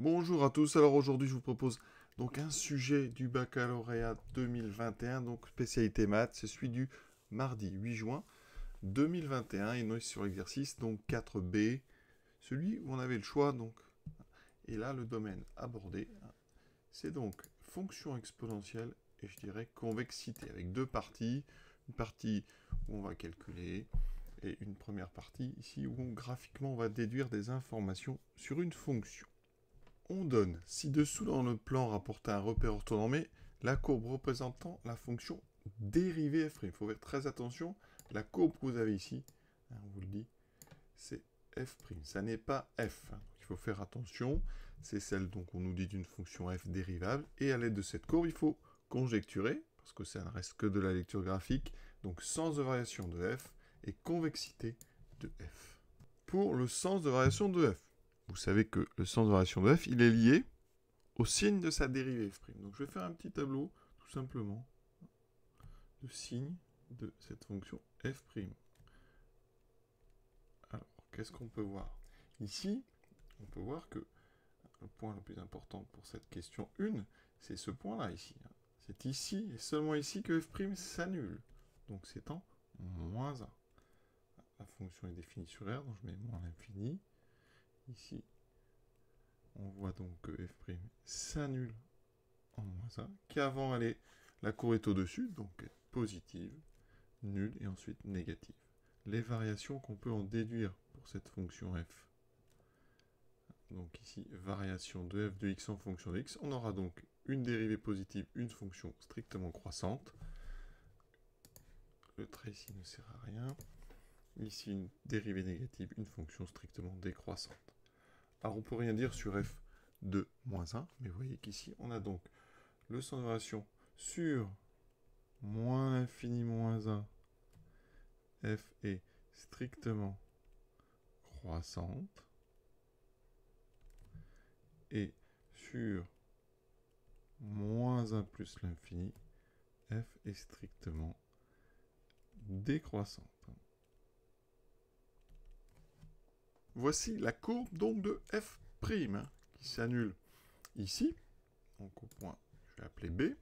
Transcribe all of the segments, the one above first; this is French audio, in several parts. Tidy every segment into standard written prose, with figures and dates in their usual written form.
Bonjour à tous, alors aujourd'hui je vous propose donc un sujet du baccalauréat 2021, donc spécialité maths, c'est celui du mardi 8 juin 2021, et nous est sur l'exercice donc 4B, celui où on avait le choix donc, et là le domaine abordé, c'est donc fonction exponentielle et je dirais convexité, avec deux parties, une partie où on va calculer, et une première partie ici où graphiquement on va déduire des informations sur une fonction. On donne ci-dessous dans le plan rapporté un repère orthonormé la courbe représentant la fonction dérivée f'. Il faut faire très attention, la courbe que vous avez ici, on vous le dit, c'est f', ça n'est pas f. Il faut faire attention, c'est celle donc on nous dit d'une fonction f dérivable, et à l'aide de cette courbe, il faut conjecturer, parce que ça ne reste que de la lecture graphique, donc sens de variation de f et convexité de f. Pour le sens de variation de f, vous savez que le sens de variation de f, il est lié au signe de sa dérivée f'. Donc je vais faire un petit tableau, tout simplement, de signe de cette fonction f'. Alors, qu'est-ce qu'on peut voir? Ici, on peut voir que le point le plus important pour cette question 1, c'est ce point-là ici. C'est ici, et seulement ici, que f' s'annule. Donc c'est en moins 1. La fonction est définie sur R, donc je mets moins l'infini. Ici, on voit donc que f' s'annule en moins 1, qu'avant la courbe est au-dessus, donc positive, nulle et ensuite négative. Les variations qu'on peut en déduire pour cette fonction f. Donc ici, variation de f de x en fonction de x. On aura donc une dérivée positive, une fonction strictement croissante. Le trait ici ne sert à rien. Ici, une dérivée négative, une fonction strictement décroissante. Alors, on ne peut rien dire sur f de moins 1, mais vous voyez qu'ici, on a donc le sens de variation sur moins l'infini moins 1, f est strictement croissante, et sur moins 1 plus l'infini, f est strictement décroissante. Voici la courbe donc de f' qui s'annule ici, donc au point, je vais appeler B,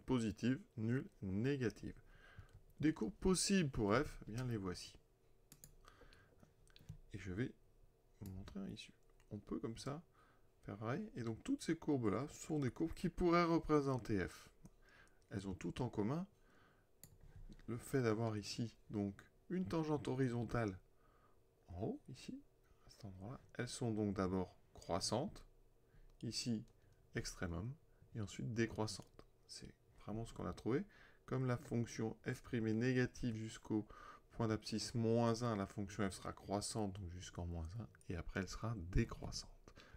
positive, nulle, négative. Des courbes possibles pour f, eh bien les voici. Et je vais vous montrer un issue. On peut comme ça faire pareil, et donc toutes ces courbes-là sont des courbes qui pourraient représenter f. Elles ont tout en commun le fait d'avoir ici donc une tangente horizontale en haut, ici, à cet endroit-là. Elles sont donc d'abord croissantes, ici extrémum, et ensuite décroissantes. C'est vraiment ce qu'on a trouvé. Comme la fonction f' est négative jusqu'au point d'abscisse moins 1, la fonction f sera croissante, donc jusqu'en moins 1, et après elle sera décroissante.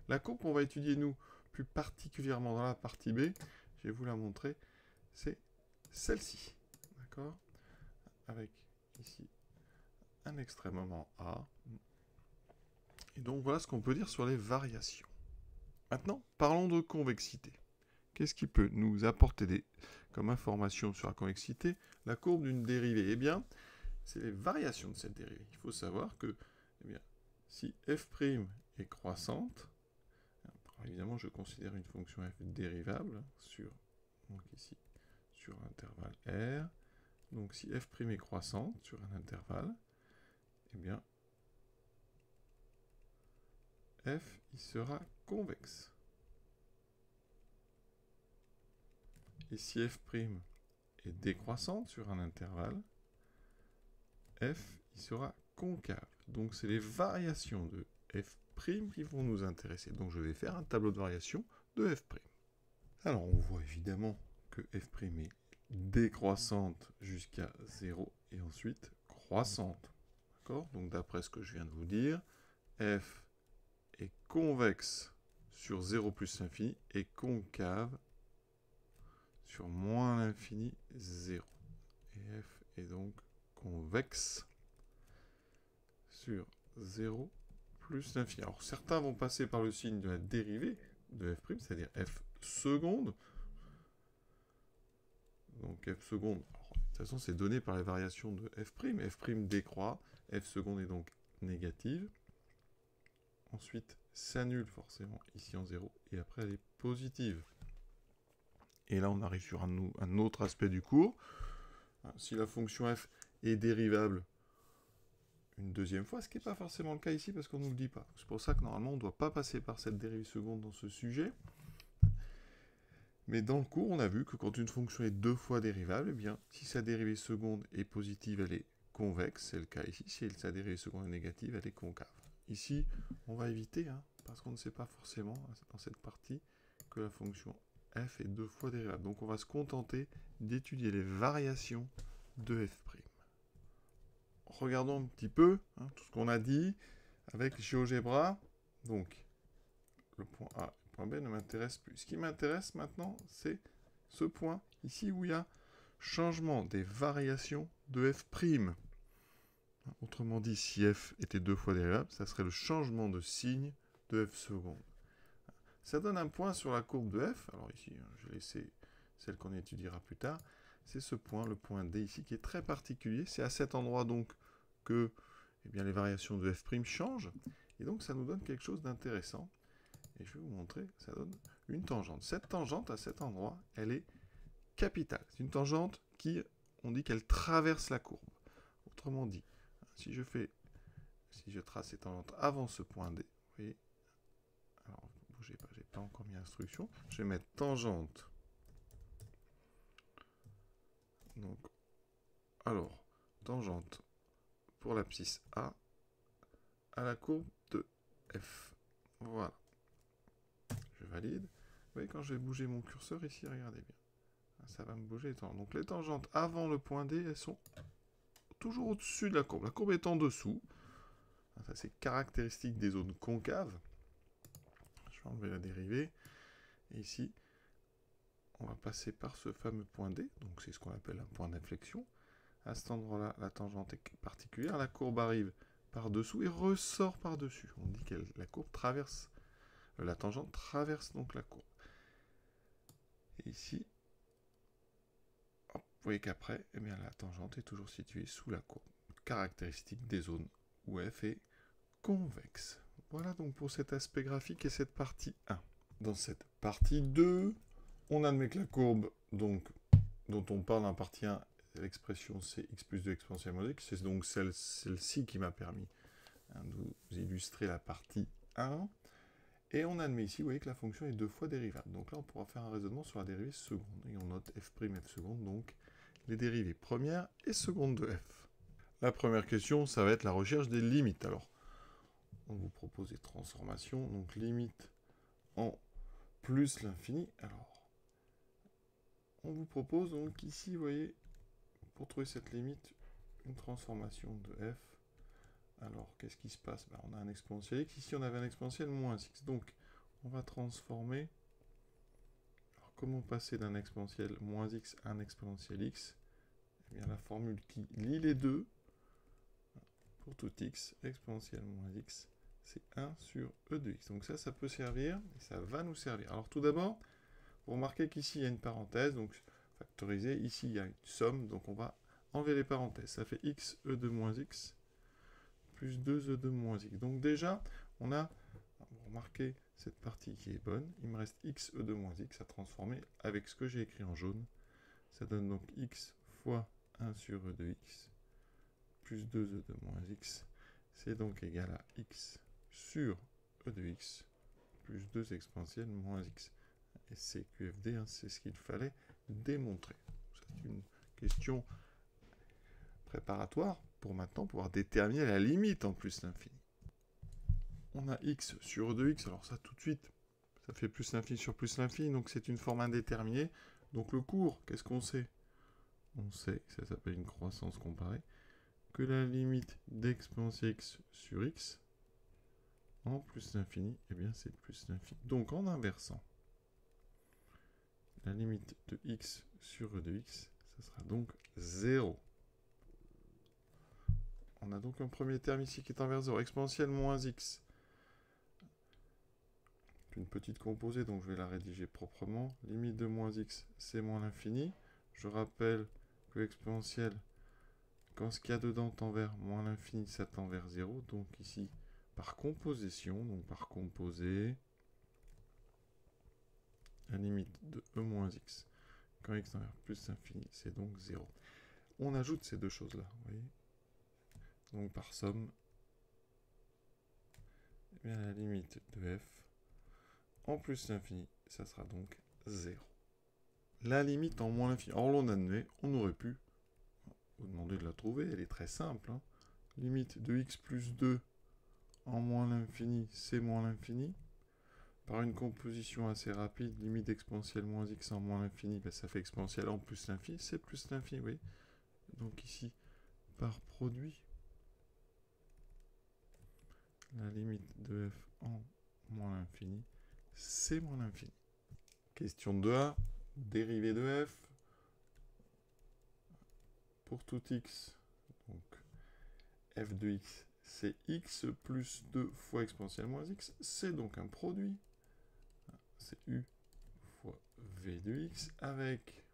La courbe qu'on va étudier, nous, plus particulièrement dans la partie B, je vais vous la montrer, c'est celle-ci. D'accord? Avec ici un extrémum en A. Et donc voilà ce qu'on peut dire sur les variations. Maintenant, parlons de convexité. Qu'est-ce qui peut nous apporter comme information sur la convexité? La courbe d'une dérivée. Eh bien, c'est les variations de cette dérivée. Il faut savoir que si f' est croissante, alors évidemment je considère une fonction f dérivable sur, donc ici, sur l'intervalle R. Donc si f' est croissante sur un intervalle, eh bien f il sera convexe. Et si f' est décroissante sur un intervalle, f il sera concave. Donc c'est les variations de f' qui vont nous intéresser. Donc je vais faire un tableau de variation de f'. Alors on voit évidemment que f' est décroissante jusqu'à 0 et ensuite croissante. D'accord? Donc d'après ce que je viens de vous dire, f est convexe sur 0 plus l'infini et concave sur moins l'infini 0. Et f est donc convexe sur 0 plus l'infini. Alors certains vont passer par le signe de la dérivée de f', c'est-à-dire f seconde. Donc f seconde, alors, de toute façon c'est donné par les variations de f'. F' décroît, f seconde est donc négative. Ensuite s'annule forcément ici en 0, et après elle est positive. Et là, on arrive sur un autre aspect du cours. Si la fonction f est dérivable une deuxième fois, ce qui n'est pas forcément le cas ici parce qu'on ne nous le dit pas. C'est pour ça que normalement, on ne doit pas passer par cette dérivée seconde dans ce sujet. Mais dans le cours, on a vu que quand une fonction est deux fois dérivable, eh bien, si sa dérivée seconde est positive, elle est convexe. C'est le cas ici. Si sa dérivée seconde est négative, elle est concave. Ici, on va éviter, parce qu'on ne sait pas forcément, dans cette partie, que la fonction f est deux fois dérivable. Donc on va se contenter d'étudier les variations de f'. Regardons un petit peu tout ce qu'on a dit avec GeoGebra. Donc, le point A et le point B ne m'intéresse plus. Ce qui m'intéresse maintenant, c'est ce point ici où il y a changement des variations de f'. Autrement dit, si f était deux fois dérivable, ça serait le changement de signe de f seconde. Ça donne un point sur la courbe de f. Alors ici, je vais laisser celle qu'on étudiera plus tard. C'est ce point, le point D ici, qui est très particulier. C'est à cet endroit donc que bien, les variations de f' changent. Et donc ça nous donne quelque chose d'intéressant. Et je vais vous montrer, ça donne une tangente. Cette tangente, à cet endroit, elle est capitale. C'est une tangente qui, on dit qu'elle traverse la courbe. Autrement dit, si je trace cette tangente avant ce point D, vous voyez, alors, bougez pas, j'ai pas encore mis l'instruction. Je vais mettre tangente. Donc, alors, tangente pour l'abscisse A à la courbe de F. Voilà. Je valide. Vous voyez, quand je vais bouger mon curseur ici, regardez bien. Ça va me bouger les tangentes. Donc, les tangentes avant le point D, elles sont toujours au-dessus de la courbe. La courbe est en dessous. Ça, c'est caractéristique des zones concaves. Je vais enlever la dérivée. Et ici, on va passer par ce fameux point D. Donc, c'est ce qu'on appelle un point d'inflexion. À cet endroit-là, la tangente est particulière. La courbe arrive par-dessous et ressort par-dessus. On dit que la courbe traverse, la tangente traverse donc la courbe. Et ici, hop, vous voyez qu'après, eh bien, la tangente est toujours située sous la courbe. Caractéristique des zones où f est convexe. Voilà donc pour cet aspect graphique et cette partie 1. Dans cette partie 2, on admet que la courbe donc, dont on parle en partie 1, l'expression c'est x plus 2 exponentielle moins x, c'est donc celle-ci qui m'a permis de vous illustrer la partie 1. Et on admet ici, vous voyez que la fonction est deux fois dérivable. Donc là, on pourra faire un raisonnement sur la dérivée seconde. Et on note f', f seconde, donc les dérivées première et seconde de f. La première question, ça va être la recherche des limites. Alors, on vous propose des transformations. Donc, limite en plus l'infini. Alors, on vous propose donc ici, vous voyez, pour trouver cette limite, une transformation de f. Alors, qu'est-ce qui se passe? On a un exponentiel x. Ici, on avait un exponentiel moins x. Donc, on va transformer. Alors, comment passer d'un exponentiel moins x à un exponentiel x? Eh bien, la formule qui lie les deux, pour tout x, exponentiel moins x, c'est 1 sur e de x. Donc ça peut servir, et ça va nous servir. Alors, tout d'abord, vous remarquez qu'ici, il y a une parenthèse, donc factorisé. Ici, il y a une somme, donc on va enlever les parenthèses. Ça fait x e de moins x plus 2e de moins x. Donc déjà, on a, vous remarquez cette partie qui est bonne. Il me reste x e de moins x à transformer avec ce que j'ai écrit en jaune. Ça donne donc x fois 1 sur e de x plus 2e de moins x. C'est donc égal à x sur e de x plus 2 exponentielle moins x. Et c'est QFD, c'est ce qu'il fallait démontrer. C'est une question préparatoire pour maintenant pouvoir déterminer la limite en plus l'infini. On a x sur e de x, alors ça tout de suite, ça fait plus l'infini sur plus l'infini, donc c'est une forme indéterminée. Donc le cours, qu'est-ce qu'on sait? On sait, ça s'appelle une croissance comparée, que la limite d'exponentielle x sur x en plus l'infini, eh bien c'est plus l'infini. Donc en inversant, la limite de x sur e de x, ça sera donc 0. On a donc un premier terme ici qui est envers 0. Exponentielle moins x. Une petite composée, donc je vais la rédiger proprement. Limite de moins x, c'est moins l'infini. Je rappelle que l'exponentielle, quand ce qu'il y a dedans tend vers moins l'infini, ça tend vers 0. Donc ici, par composition, donc par composé, la limite de e moins x, quand x tend vers plus l'infini, c'est donc 0. On ajoute ces deux choses-là, vous voyez. Donc par somme, eh bien, la limite de f en plus l'infini, ça sera donc 0. La limite en moins l'infini. Or, l'on admet, on aurait pu vous demander de la trouver, elle est très simple. Hein. Limite de x plus 2 en moins l'infini, c'est moins l'infini. Par une composition assez rapide, limite exponentielle moins x en moins l'infini, ben, ça fait exponentielle en plus l'infini, c'est plus l'infini, oui. Donc ici, par produit, la limite de f en moins l'infini, c'est moins l'infini. Question 2a, dérivée de f pour tout x, donc f de x, c'est x plus 2 fois exponentielle moins x, c'est donc un produit, c'est u fois v de x, avec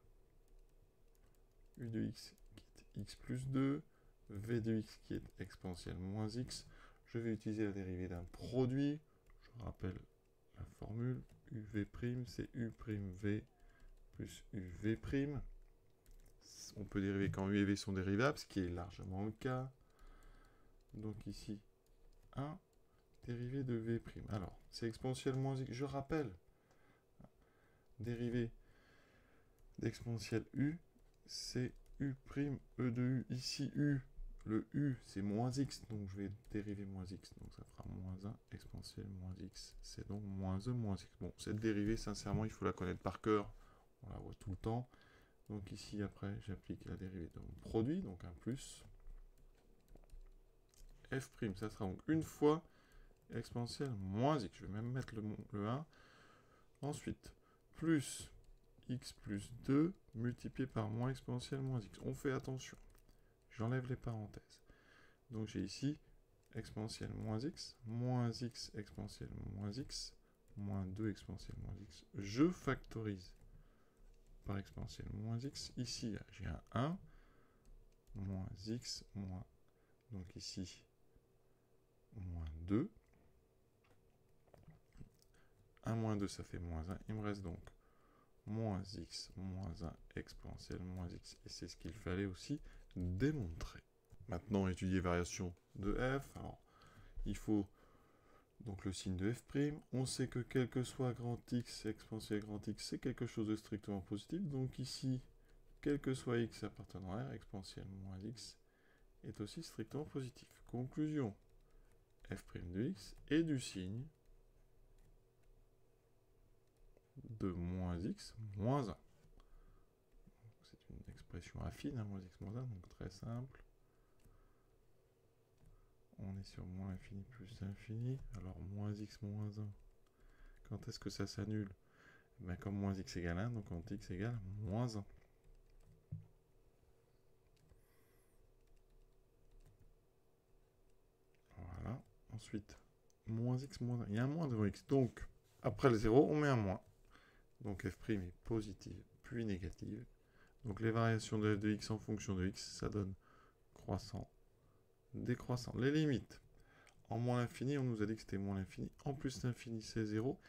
u de x qui est x plus 2, v de x qui est exponentielle moins x. Je vais utiliser la dérivée d'un produit, je rappelle la formule, uv', c'est u' v plus uv'. On peut dériver quand u et v sont dérivables, ce qui est largement le cas. Donc ici, 1 dérivé de v'. Alors, c'est exponentielle moins x. Je rappelle, dérivée d'exponentielle u, c'est u', e de u. Ici, u, le u, c'est moins x, donc je vais dériver moins x. Donc ça fera moins 1 exponentielle moins x. C'est donc moins e moins x. Bon, cette dérivée, sincèrement, il faut la connaître par cœur. On la voit tout le temps. Donc ici, après, j'applique la dérivée de mon produit, donc un plus. F', ça sera donc une fois exponentielle moins x. Je vais même mettre le 1. Ensuite, plus x plus 2 multiplié par moins exponentielle moins x. On fait attention. J'enlève les parenthèses. Donc j'ai ici exponentielle moins x exponentielle moins x, moins 2 exponentielle moins x. Je factorise par exponentielle moins x. Ici, j'ai un 1, moins x, moins, donc ici, moins 2. 1 moins 2, ça fait moins 1. Il me reste donc moins x, moins 1 exponentielle moins x. Et c'est ce qu'il fallait aussi démontrer. Maintenant, étudier variation de f. Alors, il faut donc le signe de f'. On sait que quel que soit grand x, exponentielle grand x, c'est quelque chose de strictement positif. Donc ici, quel que soit x appartenant à R, exponentielle moins x, est aussi strictement positif. Conclusion, f' de x est du signe de moins x moins 1. C'est une expression affine, hein, moins x moins 1, donc très simple. On est sur moins infini plus infini. Alors moins x moins 1, quand est-ce que ça s'annule? Ben, comme moins x égale 1, donc quand x égale moins 1. Voilà. Ensuite, moins x moins 1. Il y a un moins devant x. Donc, après le 0, on met un moins. Donc f' est positive, puis négative. Donc les variations de f de x en fonction de x, ça donne croissant, décroissant. Les limites. En moins l'infini, on nous a dit que c'était moins l'infini. En plus l'infini, c'est 0.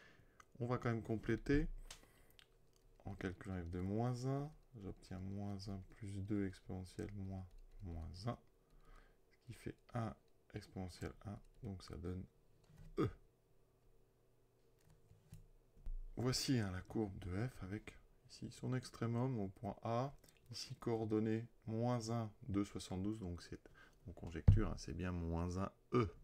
On va quand même compléter. En calculant f de moins 1, j'obtiens moins 1 plus 2 exponentielle moins 1. Ce qui fait 1 exponentielle 1. Donc ça donne E. Voici la courbe de f avec ici son extrémum au point A. Ici coordonnées moins 1, 2, 72. Donc c'est, on conjecture, hein, c'est bien moins 1 E.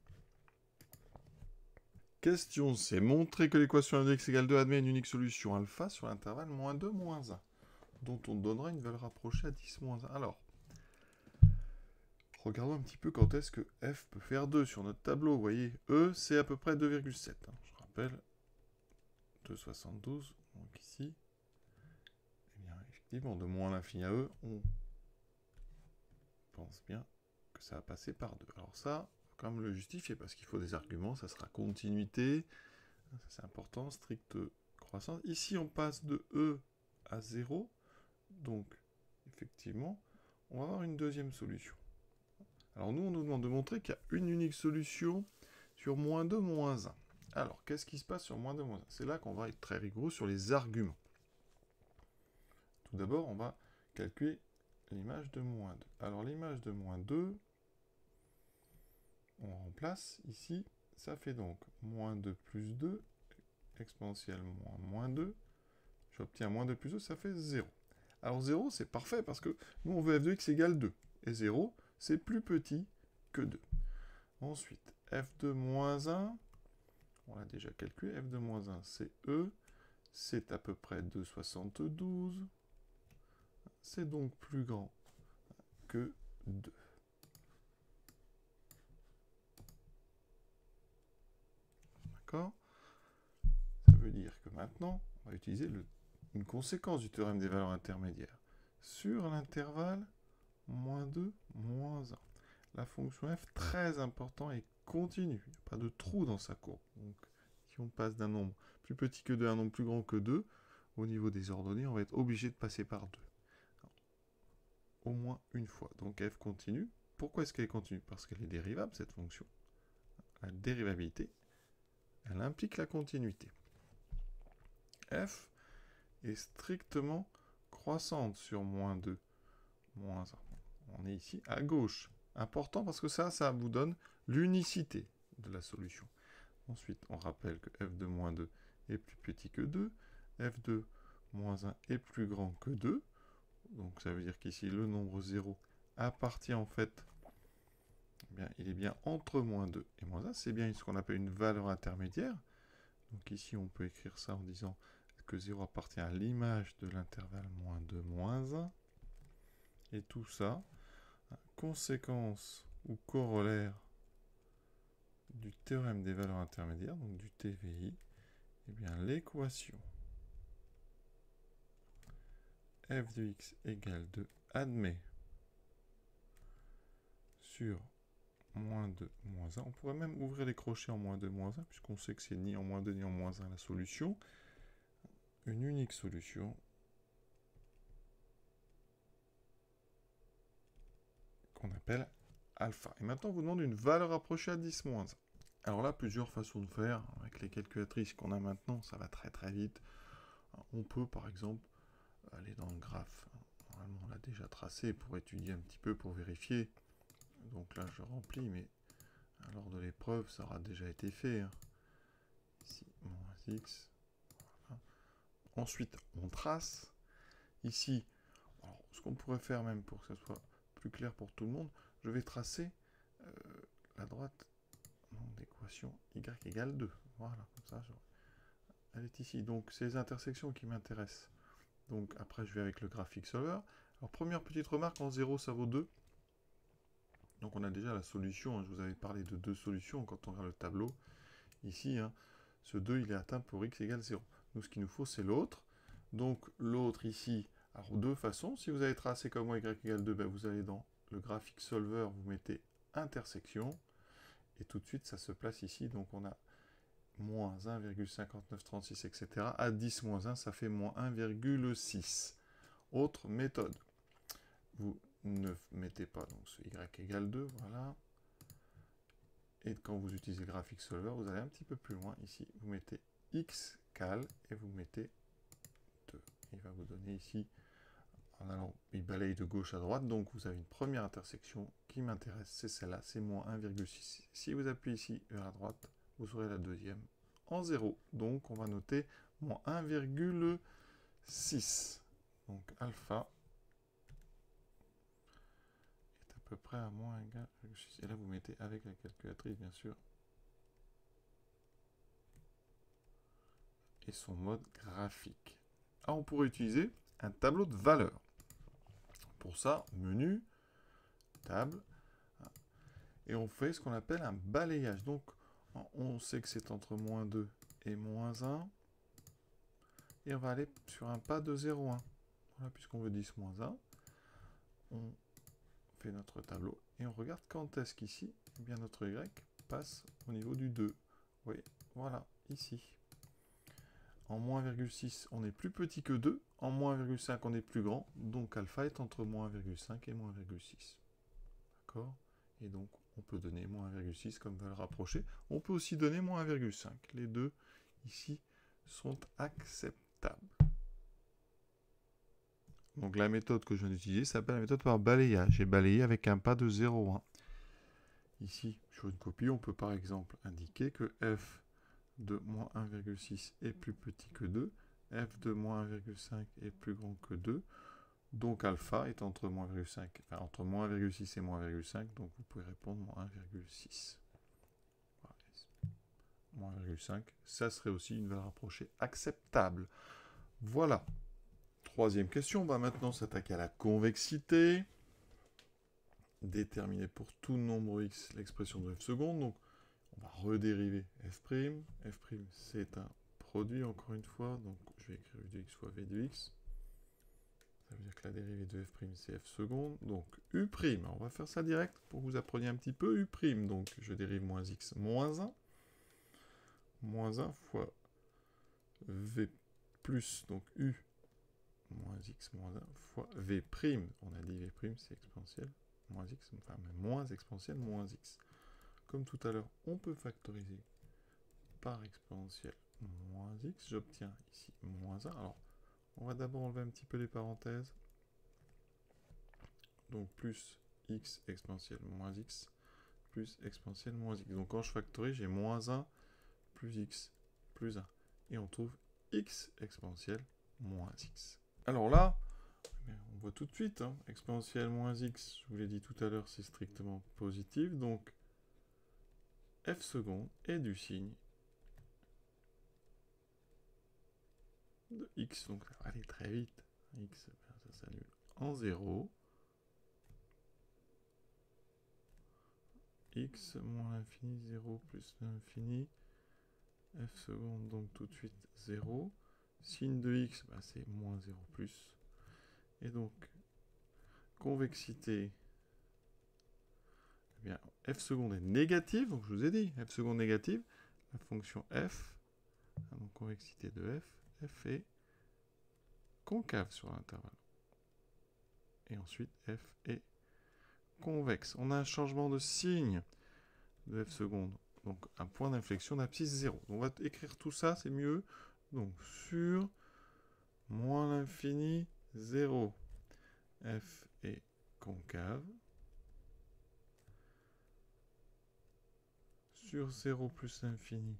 Question C. Montrer que l'équation de x égale 2 admet une unique solution alpha sur l'intervalle moins 2, moins 1, dont on donnera une valeur rapprochée à 10, moins 1. Alors, regardons un petit peu quand est-ce que f peut faire 2 sur notre tableau. Vous voyez, E, c'est à peu près 2,7. Hein. Je rappelle, 2,72. Donc ici, eh bien, effectivement, de moins l'infini à E, on pense bien que ça va passer par 2. Alors ça, il faut quand même le justifier, parce qu'il faut des arguments. Ça sera continuité. C'est important, stricte croissance. Ici, on passe de E à 0. Donc, effectivement, on va avoir une deuxième solution. Alors nous, on nous demande de montrer qu'il y a une unique solution sur moins 2, moins 1. Alors, qu'est-ce qui se passe sur moins 2, moins 1? C'est là qu'on va être très rigoureux sur les arguments. Tout d'abord, on va calculer l'image de moins 2. Alors, l'image de moins 2, on remplace ici, ça fait donc moins 2 plus 2, exponentielle moins 2. J'obtiens moins 2 plus 2, ça fait 0. Alors 0, c'est parfait parce que nous, on veut f de x égale 2. Et 0, c'est plus petit que 2. Ensuite, f de moins 1, on l'a déjà calculé, f de moins 1, c'est e, c'est à peu près 2,72. C'est donc plus grand que 2. D'accord? Ça veut dire que maintenant, on va utiliser une conséquence du théorème des valeurs intermédiaires. Sur l'intervalle moins 2, moins 1. La fonction f, très important, est continue. Il n'y a pas de trou dans sa courbe. Donc, si on passe d'un nombre plus petit que 2 à un nombre plus grand que 2, au niveau des ordonnées, on va être obligé de passer par 2. Au moins une fois. Donc f continue. Pourquoi est-ce qu'elle est continue? Parce qu'elle est dérivable, cette fonction. La dérivabilité, elle implique la continuité. F est strictement croissante sur moins 2, moins 1. On est ici à gauche. Important parce que ça vous donne l'unicité de la solution. Ensuite, on rappelle que f de moins 2 est plus petit que 2, f de moins 1 est plus grand que 2. Donc ça veut dire qu'ici, le nombre 0 appartient en fait, eh bien, il est bien entre moins 2 et moins 1. C'est bien ce qu'on appelle une valeur intermédiaire. Donc ici, on peut écrire ça en disant que 0 appartient à l'image de l'intervalle moins 2, moins 1. Et tout ça, conséquence ou corollaire du théorème des valeurs intermédiaires, donc du TVI, eh bien l'équation f de x égale 2 admet sur moins 2, moins 1. On pourrait même ouvrir les crochets en moins 2, moins 1, puisqu'on sait que c'est ni en moins 2 ni en moins 1 la solution. Une unique solution qu'on appelle alpha. Et maintenant, on vous demande une valeur approchée à 10 moins 1. Alors là, plusieurs façons de faire. Avec les calculatrices qu'on a maintenant, ça va très très vite. On peut, par exemple, aller dans le graphe. Normalement, on l'a déjà tracé pour étudier un petit peu, pour vérifier. Donc là, je remplis, mais lors de l'épreuve, ça aura déjà été fait. Ici, moins x. Voilà. Ensuite, on trace. Ici, alors, ce qu'on pourrait faire même pour que ce soit plus clair pour tout le monde, je vais tracer la droite d'équation y égale 2. Voilà, comme ça, elle est ici. Donc, c'est les intersections qui m'intéressent. Donc, après, je vais avec le graphic solver. Alors, première petite remarque, en 0, ça vaut 2. Donc, on a déjà la solution. Hein. Je vous avais parlé de deux solutions quand on regarde le tableau. Ici, hein, ce 2, il est atteint pour x égale 0. Nous, ce qu'il nous faut, c'est l'autre. Donc, l'autre ici, alors, deux façons. Si vous avez tracé comme moi y égale 2, ben, vous allez dans le graphic solver, vous mettez intersection. Et tout de suite, ça se place ici. Donc, on a moins 1,5936, etc. À 10 moins 1, ça fait moins 1,6. Autre méthode. Vous ne mettez pas donc ce y égale 2, voilà. Et quand vous utilisez le graphic solver, vous allez un petit peu plus loin. Ici, vous mettez x cal et vous mettez 2. Il va vous donner ici, en allant, il balaye de gauche à droite. Donc, vous avez une première intersection qui m'intéresse, c'est celle-là, c'est moins 1,6. Si vous appuyez ici vers la droite, vous aurez la deuxième en 0. Donc, on va noter moins 1,6. Donc, alpha est à peu près à moins 1,6. Et là, vous mettez avec la calculatrice, bien sûr. Et son mode graphique. Alors, on pourrait utiliser un tableau de valeurs. Pour ça, menu, table, et on fait ce qu'on appelle un balayage. Donc, on sait que c'est entre moins 2 et moins 1. Et on va aller sur un pas de 0,1. Voilà, puisqu'on veut 10 moins 1. On fait notre tableau et on regarde quand est-ce qu'ici, eh bien notre y passe au niveau du 2. Oui, voilà, ici. En moins 1,6, on est plus petit que 2. En moins 1,5, on est plus grand. Donc alpha est entre moins 1,5 et moins 1,6. D'accord? Et donc, On peut donner moins 1,6 comme valeur rapprochée. On peut aussi donner moins 1,5. Les deux, ici, sont acceptables. Donc la méthode que je viens d'utiliser s'appelle la méthode par balayage. J'ai balayé avec un pas de 0,1. Ici, sur une copie, on peut par exemple indiquer que f de moins 1,6 est plus petit que 2, f de moins 1,5 est plus grand que 2, donc alpha est entre moins 1,5, enfin entre moins 1,6 et moins 1,5, donc vous pouvez répondre moins 1,6. Voilà. Moins 1,5, ça serait aussi une valeur rapprochée acceptable. Voilà. Troisième question, on va maintenant s'attaquer à la convexité. Déterminer pour tout nombre x l'expression de f seconde, donc on va redériver f'. F' c'est un produit encore une fois, donc je vais écrire u de x fois v de x. Ça veut dire que la dérivée de f' c'est f seconde, donc u', on va faire ça direct pour que vous appreniez un petit peu, u', donc je dérive moins x moins 1, moins 1 fois v plus, donc u moins x moins 1 fois v', on a dit v' c'est exponentielle, moins x, enfin moins exponentielle moins x. Comme tout à l'heure, on peut factoriser par exponentielle moins x. J'obtiens ici moins 1. Alors, on va d'abord enlever un petit peu les parenthèses. Donc, plus x exponentielle moins x, plus exponentielle moins x. Donc, quand je factorise, j'ai moins 1 plus x plus 1. Et on trouve x exponentielle moins x. Alors là, on voit tout de suite, hein, exponentielle moins x, je vous l'ai dit tout à l'heure, c'est strictement positif. Donc, f seconde est du signe de x, donc ça va aller très vite. X, ça s'annule en 0. X moins l'infini, 0 plus l'infini. F seconde, donc tout de suite 0. Signe de x, bah, c'est moins 0 plus. Et donc, convexité, eh bien, f seconde est négative, donc je vous ai dit, f seconde négative, la fonction f, donc convexité de f est concave sur l'intervalle. Et ensuite, f est convexe. On a un changement de signe de f seconde. Donc un point d'inflexion d'abscisse 0. Donc, on va écrire tout ça, c'est mieux. Donc sur moins l'infini 0. F est concave. Sur 0 plus l'infini,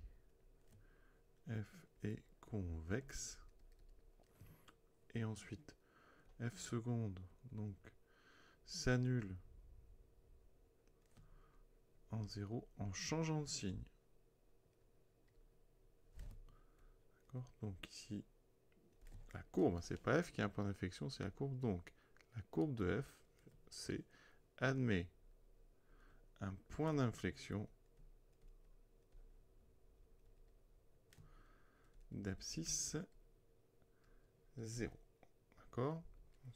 f est convexe. Et ensuite, f seconde, donc s'annule en 0 en changeant de signe. D'accord? Donc ici, la courbe, c'est pas f qui a un point d'inflexion, c'est la courbe. Donc, la courbe de f, c'est admet un point d'inflexion d'abscisse 0. D'accord?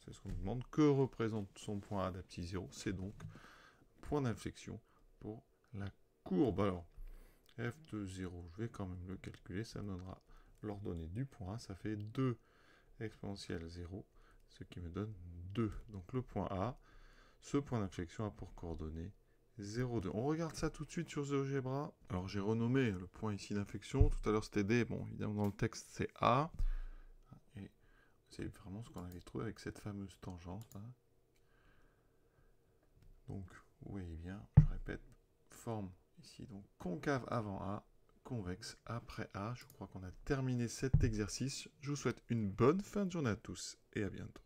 C'est ce qu'on nous demande. Que représente son point A d'abscisse 0? C'est donc point d'inflexion pour la courbe. Alors, f de 0, je vais quand même le calculer. Ça donnera l'ordonnée du point A. Ça fait 2 exponentielle 0, ce qui me donne 2. Donc le point A, ce point d'inflexion a pour coordonnée 0, 2. On regarde ça tout de suite sur GeoGebra. Alors j'ai renommé le point ici d'inflexion. Tout à l'heure c'était D. Bon, évidemment dans le texte c'est A. Et c'est vraiment ce qu'on avait trouvé avec cette fameuse tangente. Hein. Donc, vous voyez bien, je répète, forme ici, donc concave avant A, convexe après A. Je crois qu'on a terminé cet exercice. Je vous souhaite une bonne fin de journée à tous et à bientôt.